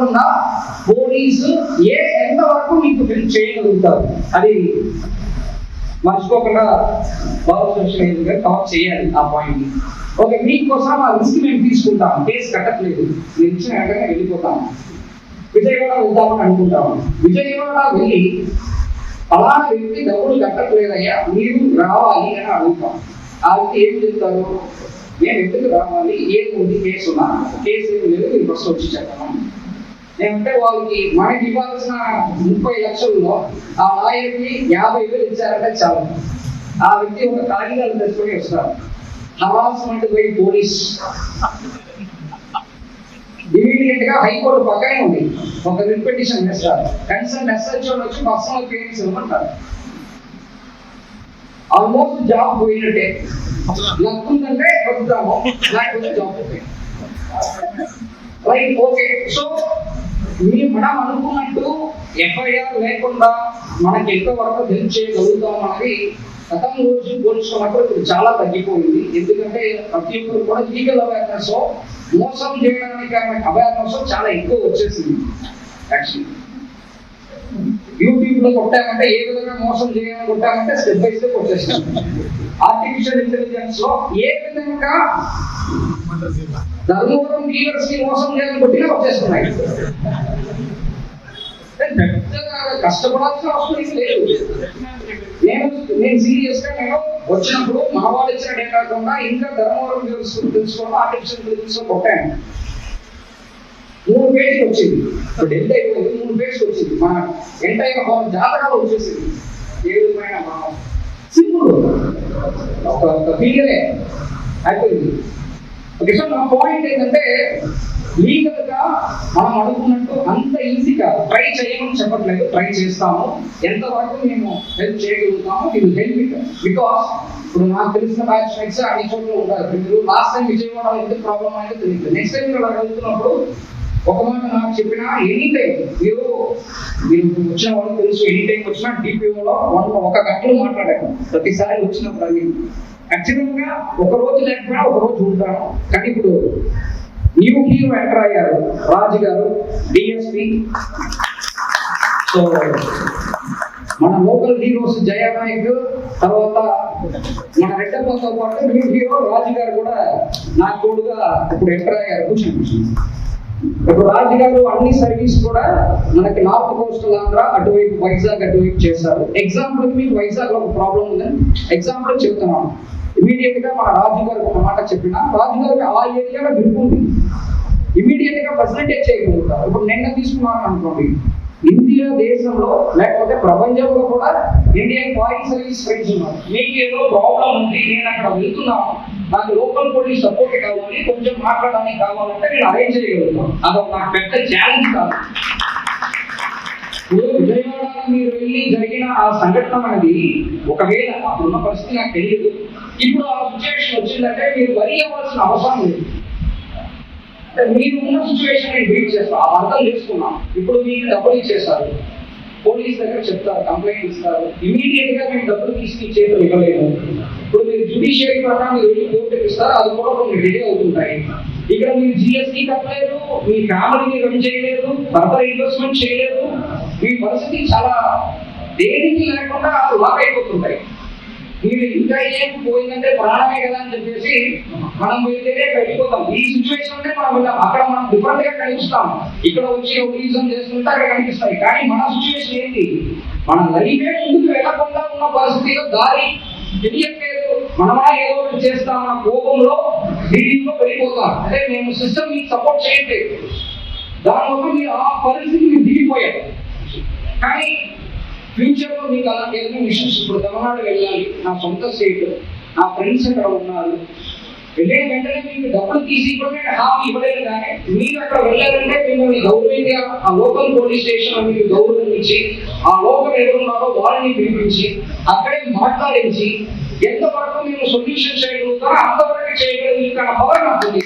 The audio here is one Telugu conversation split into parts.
కాకుండా పోలీసు ఎంతవరకు మీకు హెల్ప్ చేయగలుగుతారు అది మర్చిపోకుండా కవర్ చేయాలి ఆ పాయింట్. ఓకే, మీకోసం ఆ రిస్క్ మేము తీసుకుంటాము, కేసు కట్టట్లేదు, నేను ఇచ్చిన వెంటనే వెళ్ళిపోతాము, విజయవాడ వెళ్దామని అనుకుంటాము. విజయవాడ వెళ్ళి అలాంటి వ్యక్తి డబ్బులు కట్టట్లేదయ్యా మీరు రావాలి అని అడుగుతాం. ఆ వ్యక్తి ఏం చెప్తారు, నేను ఎందుకు రావాలి, ఏముంది కేసు ఉన్నా, కేసు ఏమి లేదు, మీరు ఫస్ట్ వచ్చి చెప్పాను. నేనంటే వాళ్ళకి మనకి ఇవ్వాల్సిన 30 లక్షల్లో ఆ లాయర్కి 50,000 ఇచ్చారంటే చాలు. ఆ వ్యక్తి ఒక కాగితాలు తెచ్చుకొని వస్తారు. హరాస్మెంట్ బై పోలీస్ ఇమీడియట్ గా హైకోర్టు పక్కనే ఉంది, ఒక రిట్ పిటిషన్ వేస్తారు. కన్సర్న్ ఎస్హెచ్ఓ వచ్చి పర్సనల్ క్లెయిమ్స్ ఇవ్వమంటారు. ఆల్మోస్ట్ జాబ్ పోయినట్టే. నచ్చుందంటే వద్దాము, లేకపోతే జాబ్ పోయి రైట్. ఓకే, సో మనం అనుకున్నట్టు ఎఫ్ఐఆర్ లేకుండా మనకి ఎంతవరకు హెల్ప్ చేయగలుగుతాం అనేది గతం రోజు పోల్చుకున్నప్పుడు ఇప్పుడు చాలా తగ్గిపోయింది. ఎందుకంటే ప్రతి ఒక్కరు కూడా లీగల్ అవేర్నెస్, మోసం చేయడానికి అవేర్నెస్ చాలా ఎక్కువ వచ్చేసింది. యాక్చువల్లీ యూట్యూబ్ లో కొట్టామంటే ఏ విధంగా మోసం చేయాలని కొట్టామంటే స్టెప్ బై స్టెప్ వచ్చేసాం. ఆర్టిఫిషియల్ ఇంటెలిజెన్స్ లో ఏ విధంగా ధర్మవరం డీలర్స్ ని మోసం చేయాలని కొట్టినా వచ్చేస్తున్నాయి. కష్టపడాల్సిన అవసరం లేదు. నేను సీరియస్ గా నేను వచ్చినప్పుడు మా వాళ్ళు ఇచ్చిన డేటా కాకుండా ఇంకా ధర్మవరం తెలుసుకోవడం ఆర్టిఫిషియల్ ఇంటెలిజెన్స్ లో కొట్టాను. 3 పేజీలు వచ్చింది. ఇప్పుడు డెల్ట్ అయిపోయింది, 3 పేజీలు వచ్చింది. మన ఎంటైర్ జాతకాలు వచ్చేసింది. ఏ విధమైన సింపుల్ ఒక ఫీల్డే అయిపోయింది. ఓకే, సో నా పాయింట్ ఏంటంటే లీగల్ గా మనం అనుకున్నట్టు అంత ఈజీగా ట్రై చేయమని చెప్పట్లేదు, ట్రై చేస్తాము. ఎంతవరకు మేము హెల్ప్ చేయగలుగుతాము ఇది హెల్ప్ ఇట్. బికాస్ ఇప్పుడు నాకు తెలిసిన బ్యాచ్ మేట్స్ అన్ని చోట్ల ఉంటారు. మీరు లాస్ట్ టైం విజయవాడ ఎందుకు ప్రాబ్లం అయితే తెలియదు. నెక్స్ట్ టైం మీరు వెళ్తున్నప్పుడు ఒక మాట నాకు చెప్పిన ఎనీ టైం మీరు వచ్చిన వాళ్ళు తెలుసు, ఎనీ టైం వచ్చినా డిపిఓలో 1 గంటలు మాట్లాడాను ప్రతిసారి వచ్చినప్పుడు. అది ఖచ్చితంగా ఒక రోజు లేకపోయినా ఒక రోజు ఉంటాను. కానీ ఇప్పుడు న్యూ హీరో ఎంటర్ అయ్యారు రాజు గారు, డిఎస్పి. సో మన లోకల్ హీరోస్ జయనాయక్, తర్వాత మన రెడ్డప్పతో పాటు న్యూ హీరో రాజు గారు కూడా నాకు తోడుగా ఇప్పుడు ఎంటర్ అయ్యారు. కూర్చొని ఇప్పుడు రాజు గారు అన్ని సర్వీస్ కూడా మనకి నార్త్ కోస్టల్ ఆంధ్ర అటువైపు వైజాగ్ అటువైపు చేస్తారు. ఎగ్జాంపుల్ మీకు వైజాగ్ లో ఒక ప్రాబ్లం ఉందని ఎగ్జాంపుల్ చెప్తున్నాను. ఇమీడియట్ గా మన రాజు గారికి ఒక మాట చెప్పిన రాజు గారికి ఆ ఏరియాలో గ్రిప్ ఉంది, ఇమీడియట్ గా ఫెసిలిటేట్ చేయగలుగుతారు. ఇప్పుడు నిన్న తీసుకున్నాను అనుకోండి, ఇండియా దేశంలో లేకపోతే ప్రపంచంలో కూడా ఇండియన్ ఫారిన్ సర్వీస్ ఫ్రెండ్స్ ఉన్నారు. మీకు ఏదో ప్రాబ్లం ఉంది, నేను అక్కడ వెళ్తున్నాను, నాకు లోకల్ పోలీస్ సపోర్ట్ కావాలి, కొంచెం మాట్లాడడానికి కావాలంటే నేను అరేంజ్ చేయగలుగుతాను. అదొక నాకు పెద్ద ఛాలెంజ్ కాదు. ఇప్పుడు విజయవాడ మీరు వెళ్ళి జరిగిన ఆ సంఘటన అనేది ఒకవేళ అప్పుడున్న పరిస్థితి నాకు తెలియదు. ఇప్పుడు ఆ సిచ్యువేషన్ వచ్చిందంటే మీరు వరి అవ్వాల్సిన అవసరం లేదు. మీరు ఉన్న సిచ్యువేషన్ నేను బీట్ చేస్తాను, అర్థం చేసుకున్నాం. ఇప్పుడు మీకు డబ్బులు ఇచ్చేస్తారు, పోలీస్ దగ్గర చెప్తారు, కంప్లైంట్ ఇస్తారు, ఇమీడియట్ గా మీకు డబ్బులు తీసుకుని చేతులు ఇవ్వలేదు. ఇప్పుడు మీరు జ్యుడిషియరీ ప్రకారం మీరు వెళ్ళి కోర్టుకి ఇస్తారు, అది కూడా కొన్ని డిలే అవుతుంటాయి. ఇక్కడ మీరు జిఎస్టీ కట్టలేదు, మీ ఫ్యామిలీని రన్ చేయలేదు, ఫర్దర్ ఇన్వెస్ట్మెంట్ చేయలేదు, మీ పరిస్థితి చాలా దేనికి లేకుండా లాక్ అయిపోతుంటాయి. మీరు ఇంకా ఏం పోయిందంటే ప్రాణమే కదా అని చెప్పేసి మనం వెళ్తేనే వెళ్ళిపోతాం. ఈ సిచ్యువేషన్ మనం అక్కడ మనం డిఫరెంట్ గా కనిపిస్తాం. ఇక్కడ వచ్చి రీజన్ చేసుకుంటే అక్కడ కనిపిస్తాయి. కానీ మన సిచ్యువేషన్ ఏంటి, మన లైఫే ముందుకు వెళ్లకుండా ఉన్న పరిస్థితిలో దారి తెలియట్లేదు, మనమా ఏదో చేస్తామన్న కోపంలో ఢిల్లీలో వెళ్ళిపోతాం. అంటే మేము సిస్టమ్ మీకు సపోర్ట్ చేయట్లేదు, దానివల్ల మీరు ఆ పరిస్థితి మీరు దిగిపోయారు. కానీ ఫ్యూచర్ లో మీకు అలాంటి ఏదైనా ఇష్యూస్, ఇప్పుడు తమిళనాడు వెళ్ళాలి, నా సొంత స్టేట్, నా ఫ్రెండ్స్ అక్కడ ఉన్నారు, వెళ్ళే వెంటనే మీకు డబ్బులు తీసి కూడా హామీ ఇవ్వలేదు. కానీ మీరు అక్కడ వెళ్ళారంటే మిమ్మల్ని గౌరవంగా ఆ లోకల్ పోలీస్ స్టేషన్ మీకు గౌరవం ఇచ్చి, ఆ లోకల్ ఎవరున్నారో వాళ్ళని పిలిపించి అక్కడే మాట్లాడించి ఎంతవరకు మేము సొల్యూషన్ చేయగలుగుతారో అంతవరకు చేయగలిగిన పవర్ నాకు ఉంది.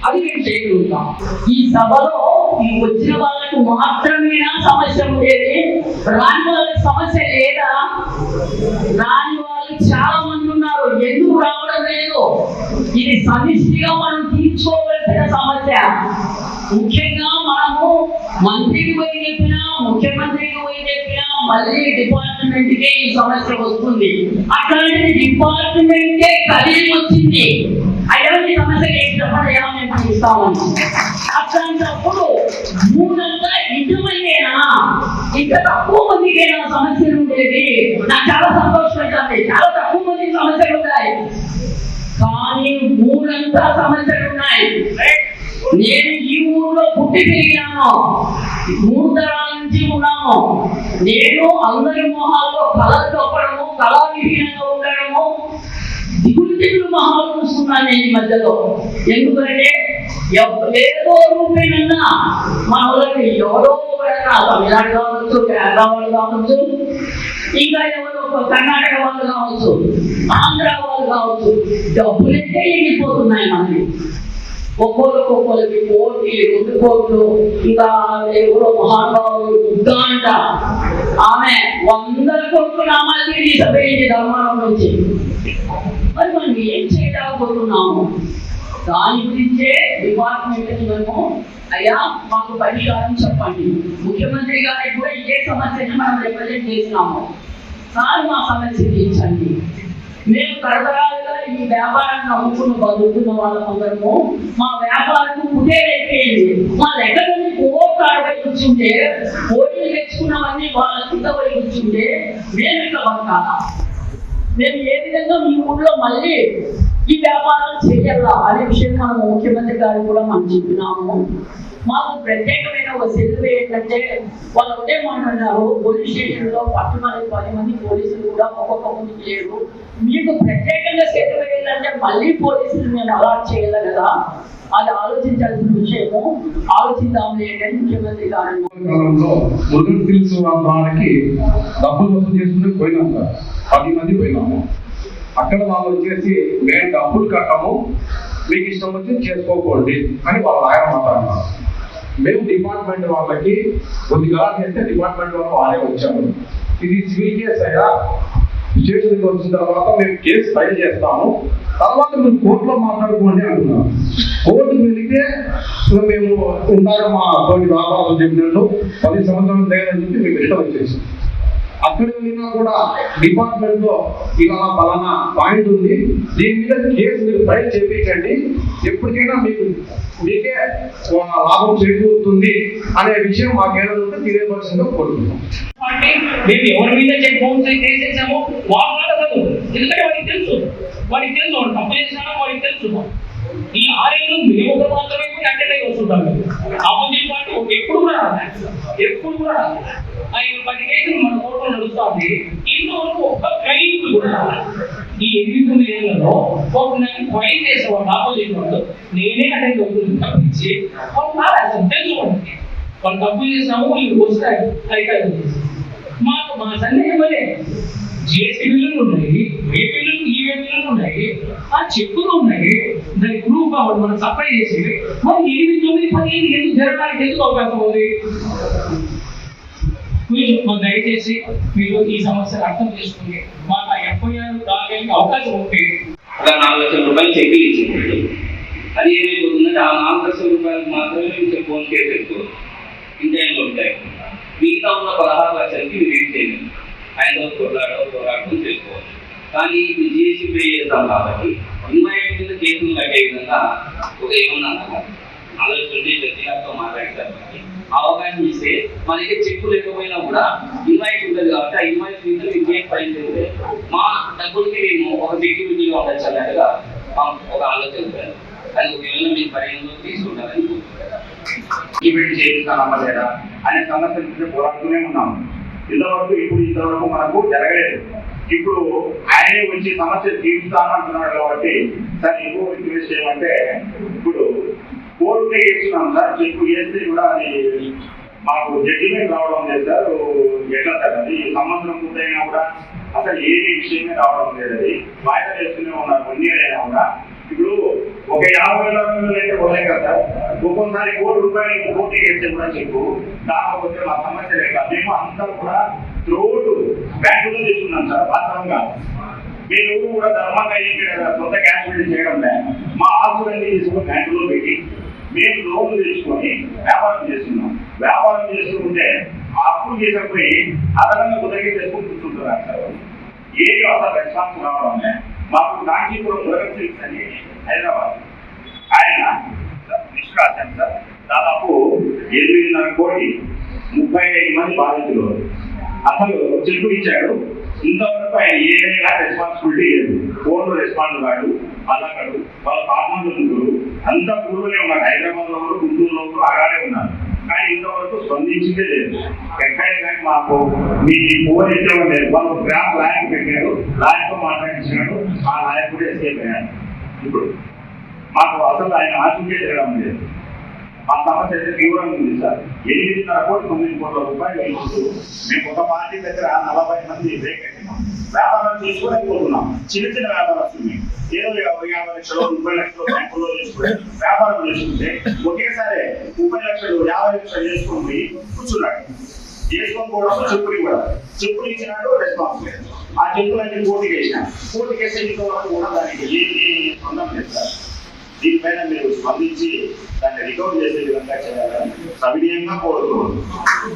అది నేను చేయగలుగుతాం. ఈ సభలో వచ్చిన వాళ్ళకి మాత్రమేనా సమస్య ఉండేది, రాని వాళ్ళకి సమస్య లేదా? రాని వాళ్ళు చాలా మంది ఉన్నారు. ఎందుకు రావడం లేదు? ఇది సమిష్టిగా మనం తీర్చుకోవలసిన సమస్య. ముఖ్యంగా మనము మంత్రికి పోయి చెప్పినా, ముఖ్యమంత్రికి పోయి చెప్పినా మళ్ళీ డిపార్ట్మెంట్ కే ఈ సమస్య వస్తుంది. అట్లాంటిది డిపార్ట్మెంటే కదిలి వచ్చింది, అయ్యా ఈ సమస్య ఏంటయ్యా మేము చూస్తామని. అట్లాంటప్పుడు మూడంతా ఇంతమందేనా, ఇంకా తక్కువ మందికేనా సమస్యలు ఉండేది? నాకు చాలా సంతోషపడుతుంది, చాలా తక్కువ మందికి సమస్యలు ఉన్నాయి, కానీ మూడంతా సమస్యలు ఉన్నాయి. నేను ఈ ఊర్లో పుట్టి పెరిగినాను, 3 తరాల నుంచి ఉన్నాను. నేను అందరి మొహాల్లో కళలు తప్పడము, కళావిహీనంగా ఉండడము, దిగులు మొహాలు చూస్తున్నాను నేను ఈ మధ్యలో. ఎందుకంటే ఏదో రూపేనన్నా మన వాళ్ళకి ఎవరో ఒకరైనా తమిళనాడు కావచ్చు, కేరళ వాళ్ళు కావచ్చు, ఇంకా ఎవరో కర్ణాటక వాళ్ళు కావచ్చు, ఆంధ్ర వాళ్ళు కావచ్చు, డబ్బులైతే ఎగిరిపోతున్నాయి మనకి. ఒక్కొక్కరికి కోటి 2 కోట్లు. ఇంకా ఎవరో మహానుభావులు బుద్ధ అంట, ఆమె 100 కోట్లు నామాలు తీసుకుపోయింది ధర్మారం నుంచి. మరి మనం ఏం చేయలేకపోతున్నాము? దాని గురించే డిపార్ట్మెంట్ మేము అయ్యా మాకు పరిష్కారం చెప్పండి. ముఖ్యమంత్రి గారికి కూడా ఇదే సమస్యని మనం రిప్రజెంట్ చేసినాము, సార్ మా సమస్య తీర్చండి. మేము తరతరాలుగా ఈ వ్యాపారాన్ని నమ్ముకుని బతుకుతున్న వాళ్ళందరము మా వ్యాపారం కుదేరైపోయింది. మా దగ్గర నుంచి కోట్లు ఆడపై కూర్చుంటే, పోటీలు తెచ్చుకున్నవన్నీ వాళ్ళ కింద పోయి కూర్చుంటే మేము ఇట్లా బతకాలా? మేము ఏ విధంగా మీ ఊళ్ళో మళ్ళీ ఈ వ్యాపారం చేయాలా అనే విషయం మనం ముఖ్యమంత్రి గారు కూడా మనం చెప్పినాము. మాకు ప్రత్యేకమైన ఒక సెలవు ఏంటంటే, వాళ్ళు ఒకటే మాట్లాడినారు, పోలీస్ స్టేషన్లో పట్టుమని 10 మంది పోలీసులు కూడా ఒక్కొక్క ముందుకు లేరు, మీకు ప్రత్యేకంగా సెలవు వేయాలంటే మళ్ళీ పోలీసులు మేము అలాట్ చేయాలి కదా, అది ఆలోచించాల్సిన విషయము, ఆలోచిద్దాం ఏంటంటే ముఖ్యమంత్రి గారు డబ్బులు వసూలు చేసుకుని పోయినాం సార్, 10 మంది పోయినాము. అక్కడ వాళ్ళు వచ్చేసి మేము డబ్బులు కట్టము, మీకు ఇష్టం వచ్చి చేసుకోకండి అని వాళ్ళు ఆయన మాట్లాడుతున్నారు. మేము డిపార్ట్మెంట్ వాళ్ళకి కొద్దిగా చేస్తే డిపార్ట్మెంట్ వాళ్ళు వాళ్ళే వచ్చాము. ఇది సివిల్ కేసు అయ్యా, స్టేషన్కి వచ్చిన తర్వాత మేము కేసు ఫైల్ చేస్తాము, తర్వాత మీరు కోర్టులో మాట్లాడుకోండి అంటున్నాం. కోర్టుకు వెళితే మేము ఉంటారు మా తోటి వ్యాపారాలు చెప్పినట్టు 10 సంవత్సరాలు లేదని చెప్పి మేము ఇష్టం వచ్చేసి అక్కడ వెళ్ళినా కూడా డిపార్ట్మెంట్ లో ఇలా పలానా పాయింట్ ఉంది, దీని మీద కేసు మీరు ఫైల్ చేయించండి, ఎప్పటికైనా మీకే లాభం చేకూరుతుంది అనే విషయం మాకేదో ఉంటే తెలియపరచంగా కోరుతున్నాం. మేము ఎవరి మీద చెక్ బౌన్స్ చేసేసామో వాళ్ళు అసలు, ఎందుకంటే వాడికి తెలుసు వాడు తప్పు చేసినా వాడికి తెలుసు. ఈ 6 ఏళ్ళు మేము ఒక మాత్రమే అటెండ్ అయ్యి వస్తుంటాం. ఆపోజిట్ పార్టీ ఎప్పుడు కూడా 10 కేసులు మన కోర్టులో నడుస్తుంది, ఇంతవరకు ఒక్క క్లైంట్ కూడా ఈ 8-9 ఏళ్లలో నాకు ఫైల్ చేసేవాడు ఆపోజిట్ వాళ్ళు నేనే అటెండ్ అవుతుంది తప్పించి వాళ్ళు తెలుసు వాళ్ళు తప్పు చేసినాము, వీళ్ళు వస్తాయి హైకోర్టు. మాకు మా సందేహం అదే, జేసీబీలు ఉన్నాయి, ఏపీలు ఈవీఎంలు ఉన్నాయి, ఆ చెక్కులు ఉన్నాయి, దాని ప్రూఫ్ కావాలి మనం సప్లై చేసేవి. మరి 8-9-10 ఎందుకు జరగడానికి ఎందుకు అవకాశం ఉంది? దయచేసి మీరు ఈ సమస్యను అర్థం చేసుకుని మాకు ఎఫ్ఐఆర్ రాగడానికి అవకాశం ఉంటే 4 లక్షల రూపాయలు చెక్కులు ఇచ్చింది. అది ఏమైపోతుందంటే ఆ 4 లక్షల రూపాయలకు మాత్రమే మీరు ఫోన్ పే చేసుకోవచ్చు, ఇంటైన్లో ఉంటాయి. మిగతా ఉన్న 16 లక్షలకి మీరు ఏం చేయలేదు, ఆయన పోరాటం చేసుకోవచ్చు. కానీ ఇప్పుడు జిఎస్టీ పే చేస్తాం కాబట్టి ఇన్వాయిస్ మీద కేసులు కట్టే విధంగా ఏమన్నా ఆలోచన ప్రతితో మాట్లాడతారు. అవకాశం ఇస్తే మన దగ్గర చెక్కు లేకపోయినా కూడా ఇన్వాయిస్ ఉంటుంది కాబట్టి ఆ ఇన్వాయిస్ మీద మీరు కేసు ఫైల్ చేస్తే మా డబ్బులకి మేము ఒక సెక్యూరిటీగా ఉండొచ్చు అన్నట్టుగా ఒక ఆలోచన ఉంటుంది. అది ఒకవేళ మీరు పరిగణలో తీసుకుంటారని ఈవెంట్ చేయిస్తానమ్మా లేదా అనే సమస్యల గురించి పోరాడుతూనే ఉన్నాము. ఇంతవరకు మనకు జరగలేదు. ఇప్పుడు ఆయనే వచ్చి సమస్య తీరుస్తాను అంటున్నాడు కాబట్టి సార్ ఇంకో రిక్వెస్ట్ చేయమంటే, ఇప్పుడు కోర్టునే చేస్తున్నాం సార్, చెక్కు చేస్తే కూడా అది మాకు జడ్జిమెంట్ రావడం లేదు సార్. ఎట్లా సార్ అది సంవత్సరం పూర్తయినా కూడా అసలు ఏది విషయమే రావడం లేదు, అది వాయిదా చేస్తూనే ఉన్నారు 1 year అయినా కూడా. ఇప్పుడు ఒక 50,000 అయితే పోలే కదా సార్, ఒక్కొక్కసారి ₹1,00,000 కోటి చేస్తే కూడా చెక్కు కాకపోతే మా సమస్య లేక మేము అంతా కూడా త్రోటు బ్యాంకులో తీసుకున్నాం సార్. వాస్తవంగా మీరు కూడా ధర్మంగా సొంత క్యాష్ పెట్టి చేయడం లేదు. మా ఆస్తులన్నీ తీసుకుని బ్యాంకులో పెట్టి మేము లోన్లు తెచ్చుకొని వ్యాపారం చేస్తున్నాం. వ్యాపారం చేస్తుంటే ఆ అప్పులు చేసినప్పుడు అదనంగా కుదరికి చేసుకుని కూర్చుంటున్నారు సార్. ఏది అసలు రెస్పాన్స్ రావడం లేదు. మాకు కాంచీపురం మురగన్ సిల్క్స్ అని హైదరాబాద్ ఆయన లిస్ట్ రాశాను సార్. దాదాపు 8.5 కోటి 35 మంది బాధితులు. అసలు చెక్కు ఇచ్చాడు. ఇంతవరకు ఆయన ఏదైనా రెస్పాన్సిబిలిటీ లేదు. ఫోన్లో రెస్పాండ్ కాడు, అలాగడు. వాళ్ళ పార్ట్నర్లు ముగ్గురు అంతా ఊళ్ళోనే ఉన్నారు. హైదరాబాద్ లో కూడా, గుంటూరులో కూడా అలాగే ఉన్నారు. కానీ ఇంతవరకు స్పందించిందే లేదు. ఎక్కడే కానీ మాకు మీ ఫోన్ ఎత్తడం లేదు. వాళ్ళు గ్రాఫ్ లాయర్ పెట్టారు, లాయర్తో మాట్లాడించినాడు. ఆ లాయర్ కూడా ఎస్కేప్ అయ్యాడు. ఇప్పుడు మాకు అసలు ఆయన ఆశించే తిరగడం లేదు. మా సమస్య అయితే తీవ్రంగా ఉంది సార్. 8.5 కోటి 9 కోట్ల రూపాయలు వెళ్ళిపోతూ మేము ఒక పార్టీ దగ్గర 40 మంది బ్రేక్ అయినాం. వ్యాపారం చేసుకోలేకపోతున్నాం. చిన్న చిన్న వ్యాపారస్తులు మేము ఏదో 50 లక్షలు 30 లక్షలు బ్యాంకుల్లో చేసుకుని వ్యాపారం చేసుకుంటే ఒకేసారి 30 లక్షలు 50 లక్షలు చేసుకొని పోయి కూర్చున్నాడు. చేసుకొని పోవడం చెప్పులు ఇచ్చినాడు, రెస్పాన్స్ లేదు. ఆ చెప్పులన్నీ కోర్టుకి వేసినా, కోర్టుకి వేస్తే ఇంతవరకు కూడా దానికి ఏది పొందం లేదు సార్. దీనిపైన మీరు స్పందించి దాన్ని రికవర్ చేసే విధంగా చేయాలని సవినీయంగా కోరుతున్నాను.